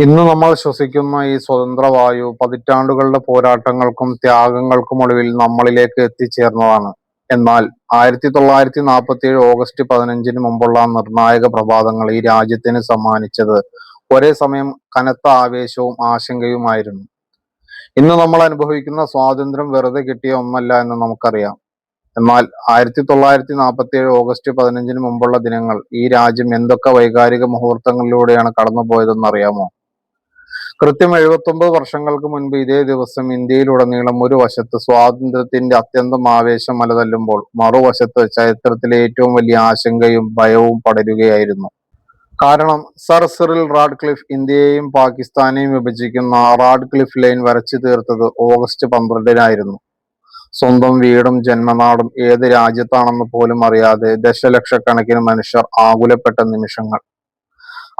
ഇന്ന് നമ്മൾ ശ്വസിക്കുന്ന ഈ സ്വതന്ത്ര വായു പതിറ്റാണ്ടുകളുടെ പോരാട്ടങ്ങൾക്കും ത്യാഗങ്ങൾക്കും ഒടുവിൽ നമ്മളിലേക്ക് എത്തിച്ചേർന്നതാണ്. എന്നാൽ 1947 ഓഗസ്റ്റ് 15 മുമ്പുള്ള നിർണായക പ്രഭാതങ്ങൾ ഈ രാജ്യത്തിന് സമ്മാനിച്ചത് ഒരേ സമയം കനത്ത ആവേശവും ആശങ്കയുമായിരുന്നു. ഇന്ന് നമ്മൾ അനുഭവിക്കുന്ന സ്വാതന്ത്ര്യം വെറുതെ കിട്ടിയ ഒന്നല്ല എന്ന് നമുക്കറിയാം. എന്നാൽ 1947 ഓഗസ്റ്റ് 15 മുമ്പുള്ള ദിനങ്ങൾ ഈ രാജ്യം എന്തൊക്കെ വൈകാരിക മുഹൂർത്തങ്ങളിലൂടെയാണ് കടന്നുപോയതെന്ന് അറിയാമോ? കൃത്യം 79 വർഷങ്ങൾക്ക് മുൻപ് ഇതേ ദിവസം ഇന്ത്യയിലുടനീളം ഒരു വശത്ത് സ്വാതന്ത്ര്യത്തിന്റെ അത്യന്തം ആവേശം അലതല്ലുമ്പോൾ മറുവശത്ത് ചരിത്രത്തിലെ ഏറ്റവും വലിയ ആശങ്കയും ഭയവും പടരുകയായിരുന്നു. കാരണം സർ സിറിൽ റാഡ്ക്ലിഫ് ഇന്ത്യയെയും പാകിസ്ഥാനെയും വിഭജിക്കുന്ന റാഡ്ക്ലിഫ് ലൈൻ വരച്ചു തീർത്തത് ഓഗസ്റ്റ് 12-നായിരുന്നു. സ്വന്തം വീടും ജന്മനാടും ഏത് രാജ്യത്താണെന്ന് പോലും അറിയാതെ ദശലക്ഷക്കണക്കിന് മനുഷ്യർ ആകുലപ്പെട്ട നിമിഷങ്ങൾ.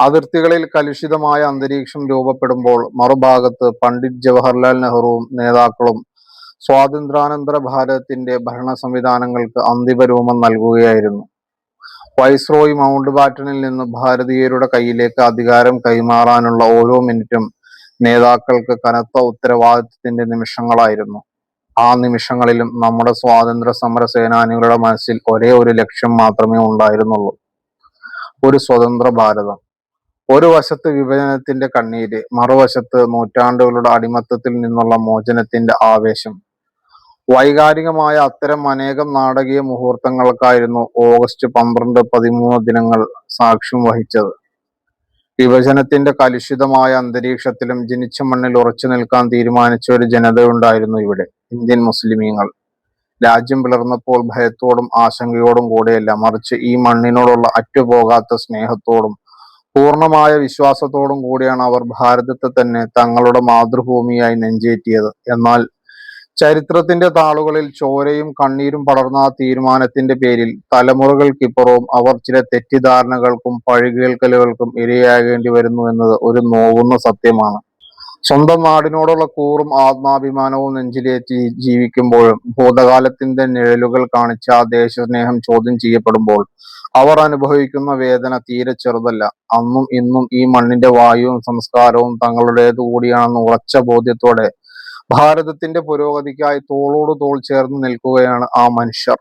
അതിർത്തികളിൽ കലുഷിതമായ അന്തരീക്ഷം രൂപപ്പെടുമ്പോൾ മറുഭാഗത്ത് പണ്ഡിറ്റ് ജവഹർലാൽ നെഹ്റുവും നേതാക്കളും സ്വാതന്ത്ര്യാനന്തര ഭാരതത്തിന്റെ ഭരണ സംവിധാനങ്ങൾക്ക് അന്തിമ രൂപം നൽകുകയായിരുന്നു. വൈസ്രോയി മൗണ്ട് ബാറ്റനിൽ നിന്ന് ഭാരതീയരുടെ കയ്യിലേക്ക് അധികാരം കൈമാറാനുള്ള ഓരോ മിനിറ്റും നേതാക്കൾക്ക് കനത്ത ഉത്തരവാദിത്വത്തിന്റെ നിമിഷങ്ങളായിരുന്നു. ആ നിമിഷങ്ങളിലും നമ്മുടെ സ്വാതന്ത്ര്യ സമര സേനാനികളുടെ മനസ്സിൽ ഒരേ ഒരു ലക്ഷ്യം മാത്രമേ ഉണ്ടായിരുന്നുള്ളൂ: ഒരു സ്വതന്ത്ര ഭാരതം. ഒരു വശത്ത് വിഭജനത്തിന്റെ കണ്ണീര്, മറുവശത്ത് നൂറ്റാണ്ടുകളുടെ അടിമത്തത്തിൽ നിന്നുള്ള മോചനത്തിന്റെ ആവേശം. വൈകാരികമായ അത്തരം അനേകം നാടകീയ മുഹൂർത്തങ്ങൾക്കായിരുന്നു ഓഗസ്റ്റ് 12-13 ദിനങ്ങൾ സാക്ഷ്യം വഹിച്ചത്. വിഭജനത്തിന്റെ കലുഷിതമായ അന്തരീക്ഷത്തിലും ജനിച്ച മണ്ണിൽ ഉറച്ചു നിൽക്കാൻ തീരുമാനിച്ച ഒരു ജനതയുണ്ടായിരുന്നു ഇവിടെ: ഇന്ത്യൻ മുസ്ലിമീങ്ങൾ. രാജ്യം പിളർന്നപ്പോൾ ഭയത്തോടും ആശങ്കയോടും കൂടെയല്ല, മറിച്ച് ഈ മണ്ണിനോടുള്ള അറ്റുപോകാത്ത സ്നേഹത്തോടും പൂർണ്ണമായ വിശ്വാസത്തോടും കൂടിയാണ് അവർ ഭാരതത്തെ തന്നെ തങ്ങളുടെ മാതൃഭൂമിയായി നെഞ്ചേറ്റിയത്. എന്നാൽ ചരിത്രത്തിന്റെ താളുകളിൽ ചോരയും കണ്ണീരും പടർന്ന ആ തീരുമാനത്തിന്റെ പേരിൽ തലമുറകൾക്കിപ്പുറവും അവർ ചില തെറ്റിദ്ധാരണകൾക്കും പഴികേൾക്കലുകൾക്കും ഇരയാകേണ്ടി വരുന്നു എന്നത് ഒരു നോവുന്ന സത്യമാണ്. സ്വന്തം നാടിനോടുള്ള കൂറും ആത്മാഭിമാനവും നെഞ്ചിലേറ്റി ജീവിക്കുമ്പോഴും ഭൂതകാലത്തിന്റെ നിഴലുകൾ കാണിച്ച ആ ദേശസ്നേഹം ചോദ്യം ചെയ്യപ്പെടുമ്പോൾ അവർ അനുഭവിക്കുന്ന വേദന തീരെ ചെറുതല്ല. അന്നും ഇന്നും ഈ മണ്ണിന്റെ വായുവും സംസ്കാരവും തങ്ങളുടേതു കൂടിയാണെന്ന് ഉറച്ച ബോധ്യത്തോടെ ഭാരതത്തിന്റെ പുരോഗതിക്കായി തോളോട് തോൾ ചേർന്ന് നിൽക്കുകയാണ് ആ മനുഷ്യർ.